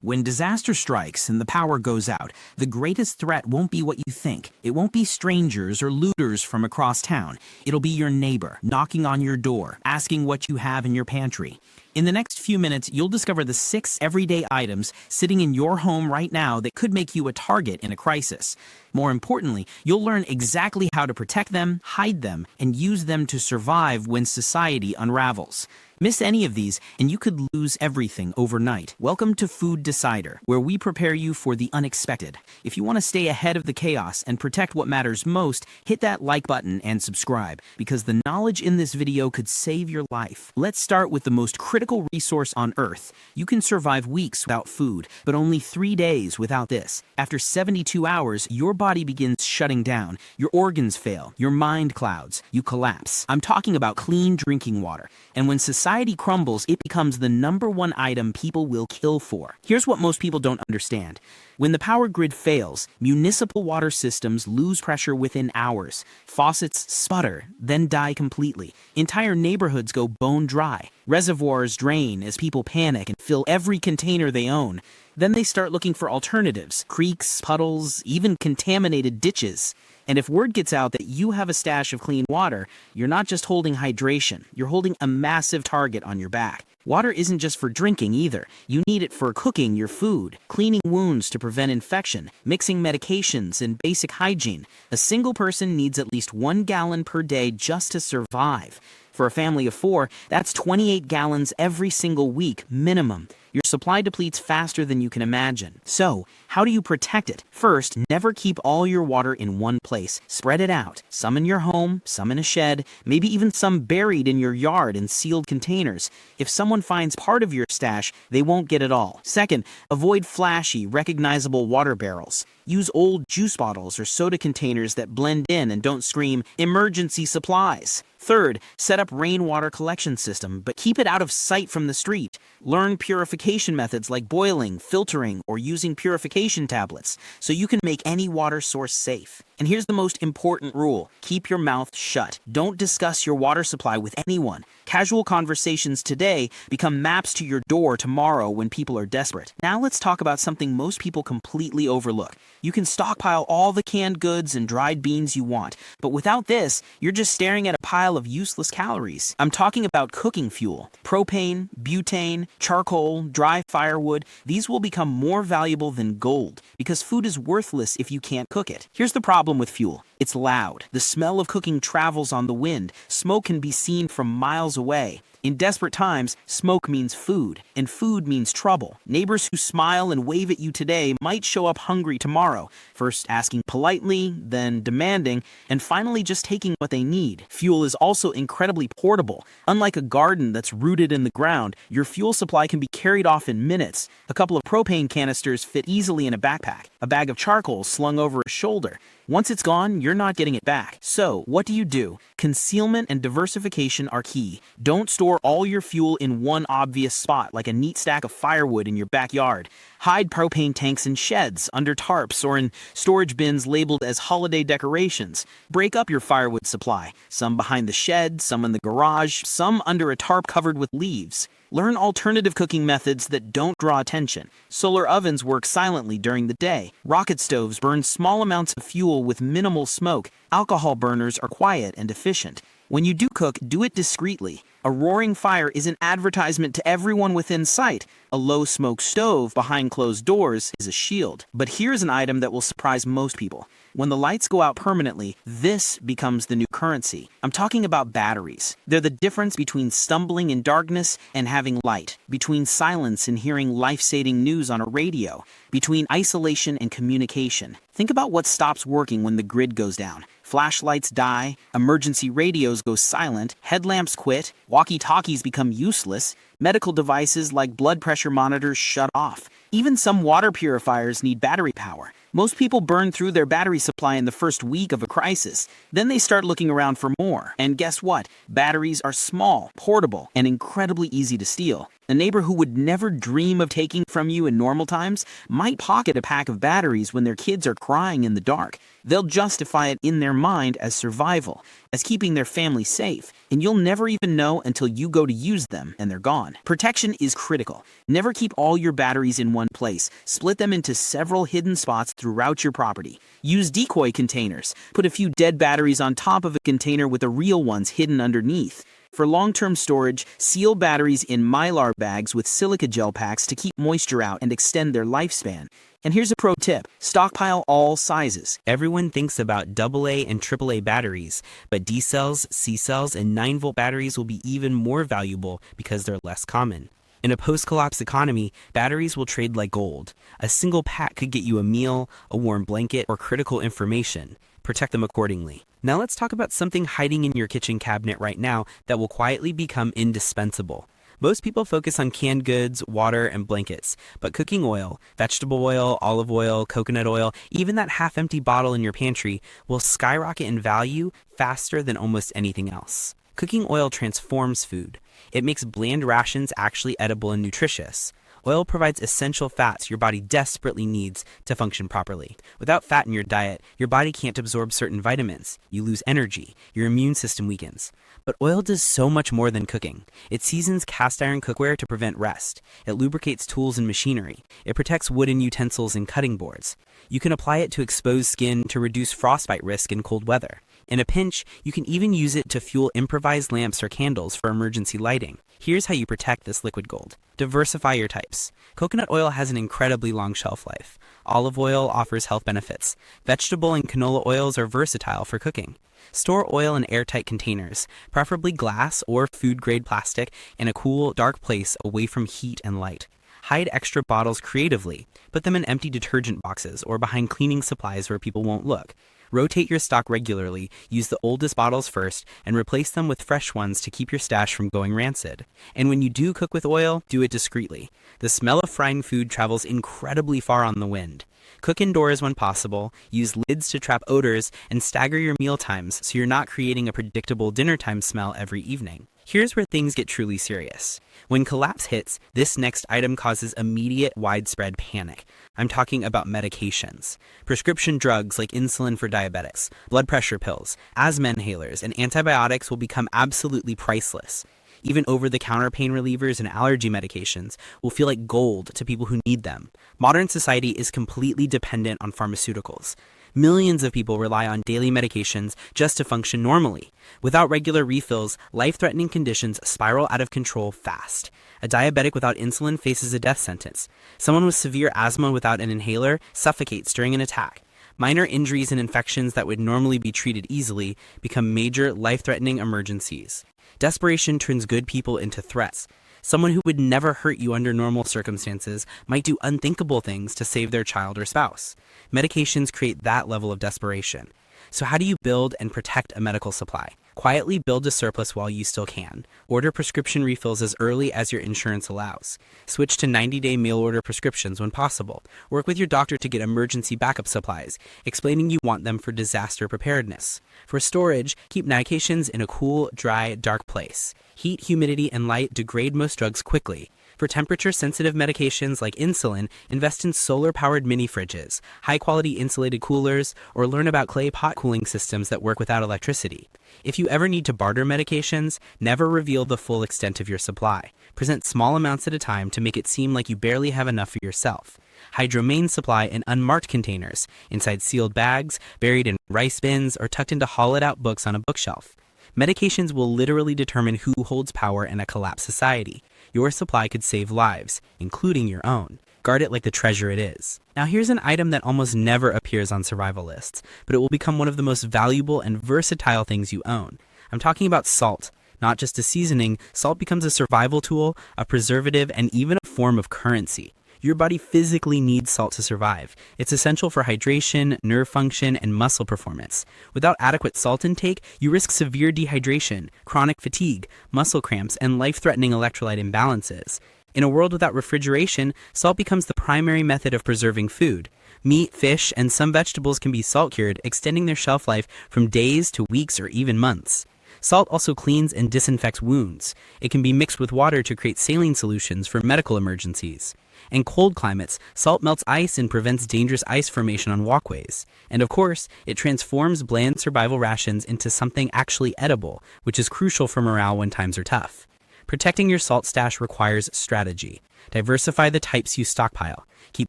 When disaster strikes and the power goes out, the greatest threat won't be what you think. It won't be strangers or looters from across town. It'll be your neighbor knocking on your door, asking what you have in your pantry. In the next few minutes, you'll discover the 6 everyday items sitting in your home right now that could make you a target in a crisis. More importantly, you'll learn exactly how to protect them, hide them, and use them to survive when society unravels. Miss any of these, and you could lose everything overnight. Welcome to Food Decider, where we prepare you for the unexpected. If you want to stay ahead of the chaos and protect what matters most, hit that like button and subscribe, because the knowledge in this video could save your life. Let's start with the most critical resource on Earth. You can survive weeks without food, but only 3 days without this. After 72 hours, your body begins shutting down. Your organs fail. Your mind clouds. You collapse. I'm talking about clean drinking water. And when society crumbles, it becomes the #1 item people will kill for. Here's what most people don't understand. When the power grid fails, municipal water systems lose pressure within hours. Faucets sputter, then die completely. Entire neighborhoods go bone dry. Reservoirs drain as people panic and fill every container they own. Then they start looking for alternatives: creeks, puddles, even contaminated ditches. And if word gets out that you have a stash of clean water, you're not just holding hydration, you're holding a massive target on your back. Water isn't just for drinking either. You need it for cooking your food, cleaning wounds to prevent infection, mixing medications, and basic hygiene. A single person needs at least 1 gallon per day just to survive. For a family of 4, that's 28 gallons every single week, minimum. Your supply depletes faster than you can imagine. So, how do you protect it? First, never keep all your water in one place. Spread it out. Some in your home, some in a shed, maybe even some buried in your yard in sealed containers. If someone finds part of your stash, they won't get it all. Second, avoid flashy, recognizable water barrels. Use old juice bottles or soda containers that blend in and don't scream "emergency supplies." Third, set up rainwater collection system, but keep it out of sight from the street. Learn purification methods like boiling, filtering, or using purification tablets, so you can make any water source safe. And here's the most important rule: keep your mouth shut. Don't discuss your water supply with anyone. Casual conversations today become maps to your door tomorrow when people are desperate. Now let's talk about something most people completely overlook. You can stockpile all the canned goods and dried beans you want, but without this, you're just staring at a pile of useless calories. I'm talking about cooking fuel. Propane, butane, charcoal, dry firewood. These will become more valuable than gold, because food is worthless if you can't cook it. Here's the problem with fuel. It's loud. The smell of cooking travels on the wind. Smoke can be seen from miles away. In desperate times, smoke means food, and food means trouble. Neighbors who smile and wave at you today might show up hungry tomorrow, first asking politely, then demanding, and finally just taking what they need. Fuel is also incredibly portable. Unlike a garden that's rooted in the ground, your fuel supply can be carried off in minutes. A couple of propane canisters fit easily in a backpack, a bag of charcoal slung over a shoulder. Once it's gone, you're not getting it back. So, what do? Concealment and diversification are key. Don't store all your fuel in one obvious spot, like a neat stack of firewood in your backyard. Hide propane tanks in sheds, under tarps, or in storage bins labeled as holiday decorations. Break up your firewood supply, some behind the shed, some in the garage, some under a tarp covered with leaves. Learn alternative cooking methods that don't draw attention. Solar ovens work silently during the day. Rocket stoves burn small amounts of fuel with minimal smoke. Alcohol burners are quiet and efficient. When you do cook, do it discreetly. A roaring fire is an advertisement to everyone within sight. A low-smoke stove behind closed doors is a shield. But here's an item that will surprise most people. When the lights go out permanently, this becomes the new currency. I'm talking about batteries. They're the difference between stumbling in darkness and having light, between silence and hearing life-saving news on a radio, between isolation and communication. Think about what stops working when the grid goes down. Flashlights die, emergency radios go silent, headlamps quit, walkie-talkies become useless, medical devices like blood pressure monitors shut off. Even some water purifiers need battery power. Most people burn through their battery supply in the first week of a crisis. Then they start looking around for more. And guess what? Batteries are small, portable, and incredibly easy to steal. A neighbor who would never dream of taking from you in normal times might pocket a pack of batteries when their kids are crying in the dark. They'll justify it in their mind as survival, as keeping their family safe, and you'll never even know until you go to use them and they're gone. one. Protection is critical. Never keep all your batteries in one place. Split them into several hidden spots throughout your property. Use decoy containers. Put a few dead batteries on top of a container with the real ones hidden underneath. For long-term storage, seal batteries in Mylar bags with silica gel packs to keep moisture out and extend their lifespan. And here's a pro tip: stockpile all sizes. Everyone thinks about AA and AAA batteries, but D cells, C cells, and 9-volt batteries will be even more valuable because they're less common. In a post-collapse economy, batteries will trade like gold. A single pack could get you a meal, a warm blanket, or critical information. Protect them accordingly. Now let's talk about something hiding in your kitchen cabinet right now that will quietly become indispensable. Most people focus on canned goods, water, and blankets, but cooking oil, vegetable oil, olive oil, coconut oil, even that half-empty bottle in your pantry will skyrocket in value faster than almost anything else. Cooking oil transforms food. It makes bland rations actually edible and nutritious. Oil provides essential fats your body desperately needs to function properly. Without fat in your diet, your body can't absorb certain vitamins. You lose energy. Your immune system weakens. But oil does so much more than cooking. It seasons cast iron cookware to prevent rust. It lubricates tools and machinery. It protects wooden utensils and cutting boards. You can apply it to exposed skin to reduce frostbite risk in cold weather. In a pinch, you can even use it to fuel improvised lamps or candles for emergency lighting. Here's how you protect this liquid gold. Diversify your types. Coconut oil has an incredibly long shelf life. Olive oil offers health benefits. Vegetable and canola oils are versatile for cooking. Store oil in airtight containers, preferably glass or food-grade plastic, in a cool, dark place away from heat and light. Hide extra bottles creatively. Put them in empty detergent boxes or behind cleaning supplies where people won't look. Rotate your stock regularly, use the oldest bottles first, and replace them with fresh ones to keep your stash from going rancid. And when you do cook with oil, do it discreetly. The smell of frying food travels incredibly far on the wind. Cook indoors when possible, use lids to trap odors, and stagger your meal times so you're not creating a predictable dinner time smell every evening. Here's where things get truly serious. When collapse hits, this next item causes immediate, widespread panic. I'm talking about medications. Prescription drugs like insulin for diabetics, blood pressure pills, asthma inhalers, and antibiotics will become absolutely priceless. Even over-the-counter pain relievers and allergy medications will feel like gold to people who need them. Modern society is completely dependent on pharmaceuticals. Millions of people rely on daily medications just to function normally. Without regular refills, life-threatening conditions spiral out of control fast. A diabetic without insulin faces a death sentence. Someone with severe asthma without an inhaler suffocates during an attack. Minor injuries and infections that would normally be treated easily become major, life-threatening emergencies. Desperation turns good people into threats. Someone who would never hurt you under normal circumstances might do unthinkable things to save their child or spouse. Medications create that level of desperation. So how do you build and protect a medical supply? Quietly build a surplus while you still can. Order prescription refills as early as your insurance allows. Switch to 90-day mail order prescriptions when possible. Work with your doctor to get emergency backup supplies, explaining you want them for disaster preparedness. For storage, keep medications in a cool, dry, dark place. Heat, humidity, and light degrade most drugs quickly. For temperature-sensitive medications like insulin, invest in solar-powered mini-fridges, high-quality insulated coolers, or learn about clay pot cooling systems that work without electricity. If you ever need to barter medications, never reveal the full extent of your supply. Present small amounts at a time to make it seem like you barely have enough for yourself. Hide your main supply in unmarked containers, inside sealed bags, buried in rice bins, or tucked into hollowed-out books on a bookshelf. Medications will literally determine who holds power in a collapsed society. Your supply could save lives, including your own. Guard it like the treasure it is. Now here's an item that almost never appears on survival lists, but it will become one of the most valuable and versatile things you own. I'm talking about salt. Not just a seasoning, salt becomes a survival tool, a preservative, and even a form of currency. Your body physically needs salt to survive. It's essential for hydration, nerve function, and muscle performance. Without adequate salt intake, you risk severe dehydration, chronic fatigue, muscle cramps, and life-threatening electrolyte imbalances. In a world without refrigeration, salt becomes the primary method of preserving food. Meat, fish, and some vegetables can be salt-cured, extending their shelf life from days to weeks or even months. Salt also cleans and disinfects wounds. It can be mixed with water to create saline solutions for medical emergencies. In cold climates, salt melts ice and prevents dangerous ice formation on walkways. And of course, it transforms bland survival rations into something actually edible, which is crucial for morale when times are tough. Protecting your salt stash requires strategy. Diversify the types you stockpile. Keep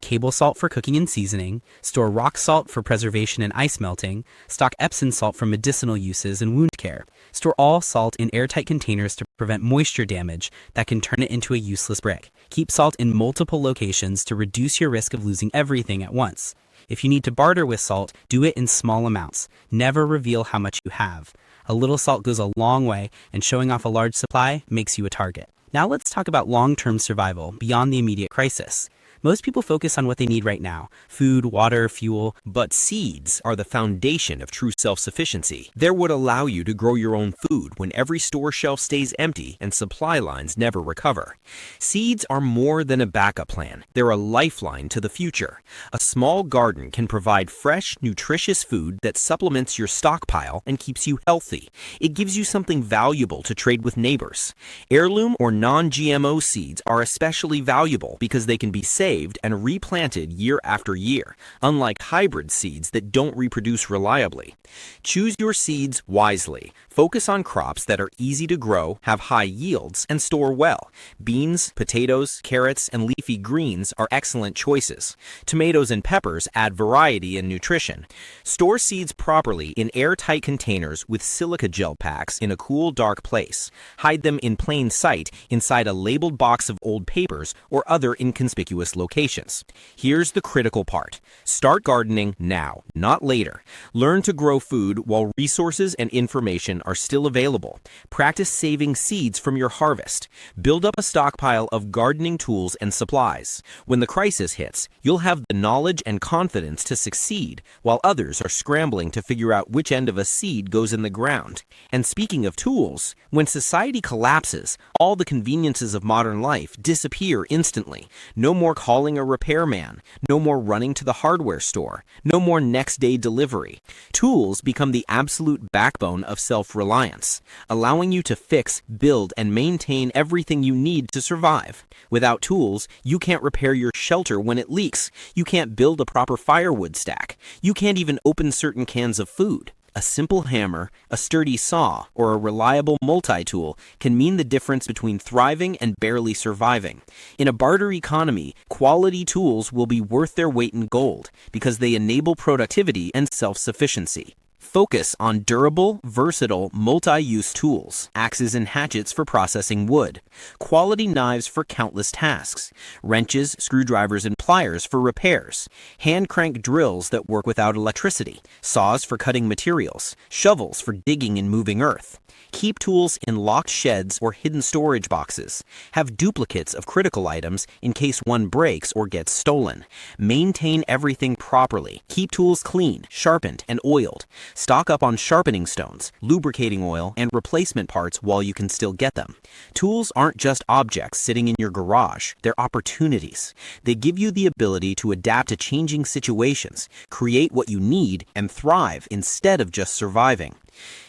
table salt for cooking and seasoning, store rock salt for preservation and ice melting, stock Epsom salt for medicinal uses and wound care. Store all salt in airtight containers to prevent moisture damage that can turn it into a useless brick. Keep salt in multiple locations to reduce your risk of losing everything at once. If you need to barter with salt, do it in small amounts. Never reveal how much you have. A little salt goes a long way, and showing off a large supply makes you a target. Now let's talk about long-term survival beyond the immediate crisis. Most people focus on what they need right now: food, water, fuel. But seeds are the foundation of true self-sufficiency. They're what allow you to grow your own food when every store shelf stays empty and supply lines never recover. Seeds are more than a backup plan. They're a lifeline to the future. A small garden can provide fresh, nutritious food that supplements your stockpile and keeps you healthy. It gives you something valuable to trade with neighbors. Heirloom or non-GMO seeds are especially valuable because they can be saved and replanted year after year, unlike hybrid seeds that don't reproduce reliably. Choose your seeds wisely. Focus on crops that are easy to grow, have high yields, and store well. Beans, potatoes, carrots, and leafy greens are excellent choices. Tomatoes and peppers add variety and nutrition. Store seeds properly in airtight containers with silica gel packs in a cool, dark place. Hide them in plain sight inside a labeled box of old papers or other inconspicuous locations. Here's the critical part. Start gardening now, not later. Learn to grow food while resources and information are still available. Practice saving seeds from your harvest. Build up a stockpile of gardening tools and supplies. When the crisis hits, you'll have the knowledge and confidence to succeed, while others are scrambling to figure out which end of a seed goes in the ground. And speaking of tools, when society collapses, all the conveniences of modern life disappear instantly. No more calling a repairman, no more running to the hardware store, no more next-day delivery. Tools become the absolute backbone of self-reliance, allowing you to fix, build, and maintain everything you need to survive. Without tools, you can't repair your shelter when it leaks. You can't build a proper firewood stack. You can't even open certain cans of food. A simple hammer, a sturdy saw, or a reliable multi-tool can mean the difference between thriving and barely surviving. In a barter economy, quality tools will be worth their weight in gold because they enable productivity and self-sufficiency. Focus on durable, versatile, multi-use tools, axes and hatchets for processing wood, quality knives for countless tasks, wrenches, screwdrivers, and pliers for repairs, hand-crank drills that work without electricity, saws for cutting materials, shovels for digging and moving earth. Keep tools in locked sheds or hidden storage boxes. Have duplicates of critical items in case one breaks or gets stolen. Maintain everything properly. Keep tools clean, sharpened, and oiled. Stock up on sharpening stones, lubricating oil, and replacement parts while you can still get them. Tools aren't just objects sitting in your garage. They're opportunities. They give you the ability to adapt to changing situations, create what you need, and thrive instead of just surviving.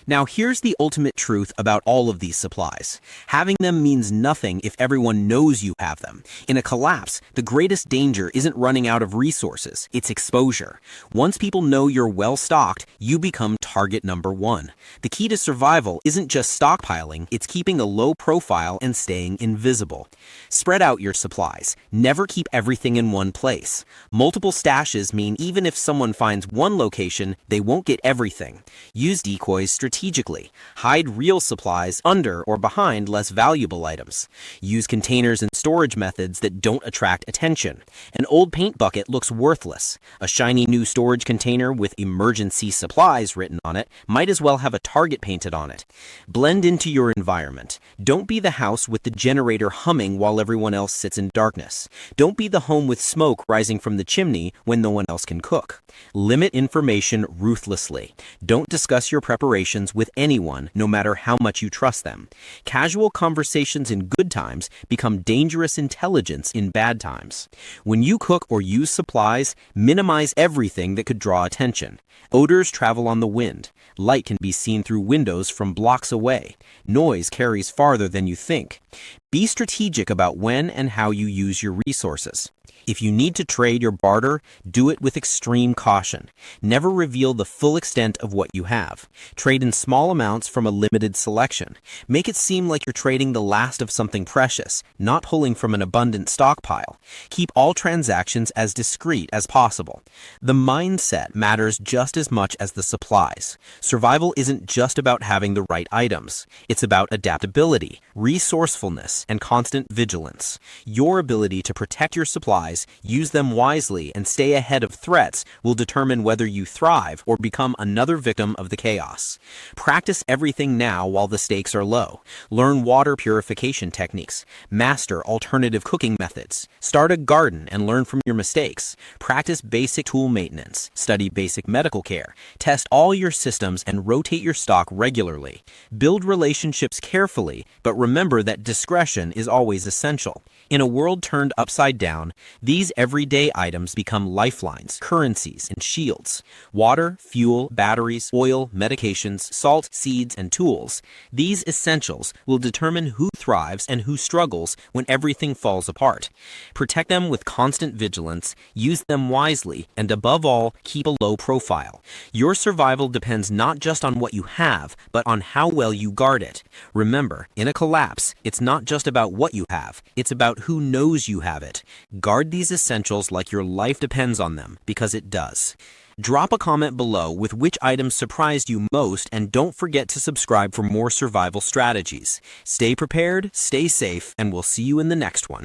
Now, here's the ultimate truth about all of these supplies. Having them means nothing if everyone knows you have them. In a collapse, the greatest danger isn't running out of resources, it's exposure. Once people know you're well-stocked, you become target number one. The key to survival isn't just stockpiling, it's keeping a low profile and staying invisible. Spread out your supplies. Never keep everything in one place. Multiple stashes mean even if someone finds one location, they won't get everything. Use decoys strategically. Hide real supplies under or behind less valuable items. Use containers and storage methods that don't attract attention. An old paint bucket looks worthless. A shiny new storage container with emergency supplies written on it might as well have a target painted on it. Blend into your environment. Don't be the house with the generator humming while everyone else sits in darkness. Don't be the home with smoke rising from the chimney when no one else can cook. Limit information ruthlessly. Don't discuss your preparations with anyone, no matter how much you trust them. Casual conversations in good times become dangerous intelligence in bad times. When you cook or use supplies, minimize everything that could draw attention. Odors travel on the wind. Light can be seen through windows from blocks away. Noise carries farther than you think. Be strategic about when and how you use your resources. If you need to trade or barter, do it with extreme caution. Never reveal the full extent of what you have. Trade in small amounts from a limited selection. Make it seem like you're trading the last of something precious, not pulling from an abundant stockpile. Keep all transactions as discreet as possible. The mindset matters just as much as the supplies. Survival isn't just about having the right items. It's about adaptability, resourcefulness, and constant vigilance. Your ability to protect your supplies, use them wisely, and stay ahead of threats will determine whether you thrive or become another victim of the chaos. Practice everything now while the stakes are low. Learn water purification techniques. Master alternative cooking methods. Start a garden and learn from your mistakes. Practice basic tool maintenance. Study basic medical care. Test all your systems and rotate your stock regularly. Build relationships carefully, but remember that discretion is always essential. In a world turned upside down, these everyday items become lifelines, currencies, and shields. Water, fuel, batteries, oil, medications, salt, seeds, and tools. These essentials will determine who thrives and who struggles when everything falls apart. Protect them with constant vigilance, use them wisely, and above all, keep a low profile. Your survival depends not just on what you have, but on how well you guard it. Remember, in a collapse, it's not just about what you have, it's about who knows you have it. Guard these essentials like your life depends on them, because it does. Drop a comment below with which items surprised you most, and don't forget to subscribe for more survival strategies. Stay prepared, stay safe, and we'll see you in the next one.